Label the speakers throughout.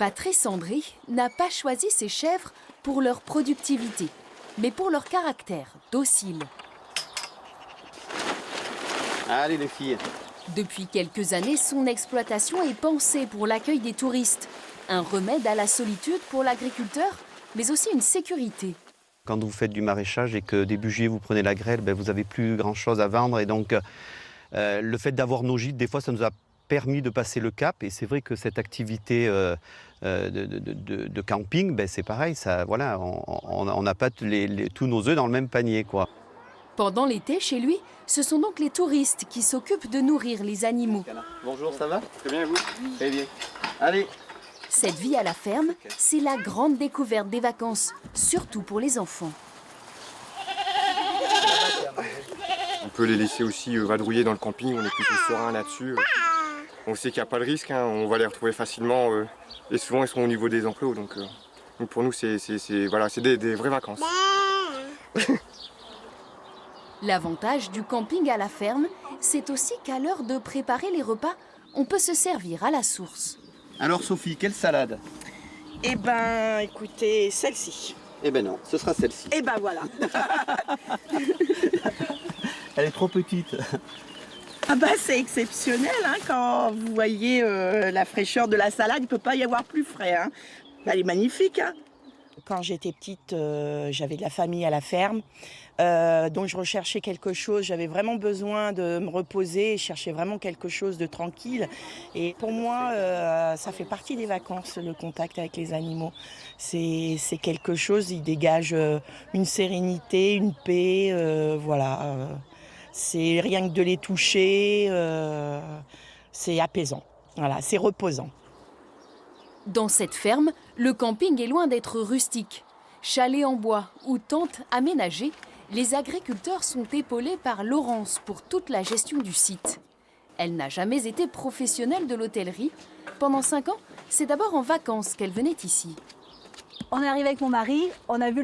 Speaker 1: Patrice André n'a pas choisi ses chèvres pour leur productivité, mais pour leur caractère docile.
Speaker 2: Allez les filles.
Speaker 1: Depuis quelques années, son exploitation est pensée pour l'accueil des touristes. Un remède à la solitude pour l'agriculteur, mais aussi une sécurité.
Speaker 2: Quand vous faites du maraîchage et que début juillet vous prenez la grêle, vous n'avez plus grand chose à vendre. Et donc le fait d'avoir nos gîtes, des fois ça nous a permis de passer le cap. Et c'est vrai que cette activité de camping, c'est pareil. Ça, voilà, on n'a pas tous nos œufs dans le même panier, quoi.
Speaker 1: Pendant l'été, chez lui, ce sont donc les touristes qui s'occupent de nourrir les animaux.
Speaker 2: Bonjour, ça va? Très bien, et vous? Très bien. Allez.
Speaker 1: Cette vie à la ferme, c'est la grande découverte des vacances, surtout pour les enfants.
Speaker 3: On peut les laisser aussi vadrouiller dans le camping, on est plutôt serein là-dessus. On sait qu'il n'y a pas de risque, hein, on va les retrouver facilement et souvent ils sont au niveau des enclos. Donc pour nous, c'est des vraies vacances.
Speaker 1: L'avantage du camping à la ferme, c'est aussi qu'à l'heure de préparer les repas, on peut se servir à la source.
Speaker 2: Alors Sophie, quelle salade?
Speaker 4: Eh ben, écoutez, celle-ci.
Speaker 2: Eh ben non, ce sera celle-ci.
Speaker 4: Eh ben voilà.
Speaker 2: Elle est trop petite.
Speaker 4: Ah bah c'est exceptionnel, hein, quand vous voyez la fraîcheur de la salade, il ne peut pas y avoir plus frais. Hein. Elle est magnifique. Hein. Quand j'étais petite, j'avais de la famille à la ferme, donc je recherchais quelque chose, j'avais vraiment besoin de me reposer, je cherchais vraiment quelque chose de tranquille. Et pour moi, ça fait partie des vacances, le contact avec les animaux. C'est quelque chose, il dégage une sérénité, une paix, voilà. C'est rien que de les toucher, c'est apaisant, voilà, c'est reposant.
Speaker 1: Dans cette ferme, le camping est loin d'être rustique. Chalet en bois ou tente aménagée, les agriculteurs sont épaulés par Laurence pour toute la gestion du site. Elle n'a jamais été professionnelle de l'hôtellerie. Pendant 5 ans, c'est d'abord en vacances qu'elle venait ici.
Speaker 5: On est arrivé avec mon mari, on a vu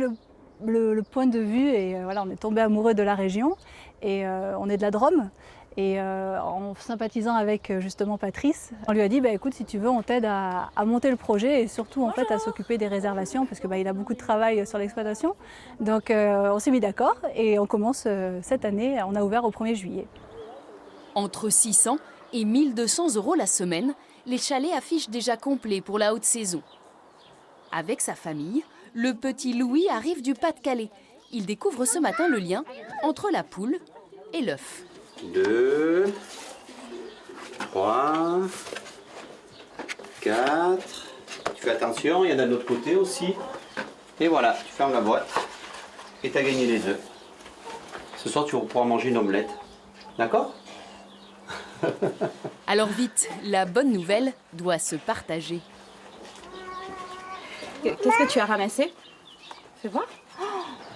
Speaker 5: le point de vue et voilà, on est tombé amoureux de la région. Et on est de la Drôme. Et en sympathisant avec justement Patrice, on lui a dit écoute, si tu veux, on t'aide à monter le projet et surtout en fait à s'occuper des réservations parce que il a beaucoup de travail sur l'exploitation. Donc on s'est mis d'accord et on commence cette année, on a ouvert au 1er juillet.
Speaker 1: Entre 600 et 1200 € la semaine, les chalets affichent déjà complets pour la haute saison. Avec sa famille, le petit Louis arrive du Pas-de-Calais. Il découvre ce matin le lien entre la poule et l'œuf.
Speaker 2: 2, 3, 4. Tu fais attention, il y en a de l'autre côté aussi. Et voilà, tu fermes la boîte et tu as gagné les œufs. Ce soir, tu pourras manger une omelette. D'accord?
Speaker 1: Alors vite, la bonne nouvelle doit se partager.
Speaker 6: Qu'est-ce que tu as ramassé? Fais voir.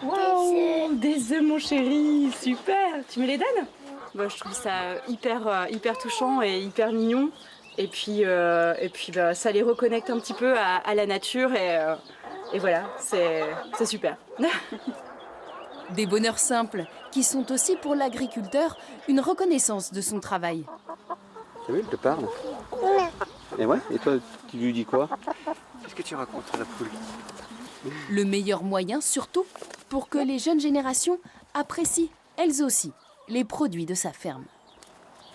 Speaker 6: Wow, des œufs mon chéri, super. Tu me les donnes? Je trouve ça hyper touchant et hyper mignon. Et puis ça les reconnecte un petit peu à la nature et voilà, c'est super.
Speaker 1: Des bonheurs simples qui sont aussi pour l'agriculteur une reconnaissance de son travail.
Speaker 2: T'as vu, elle te parle? Et ouais, et toi, tu lui dis quoi? Qu'est-ce que tu racontes à la poule?
Speaker 1: Le meilleur moyen surtout pour que les jeunes générations apprécient elles aussi les produits de sa ferme.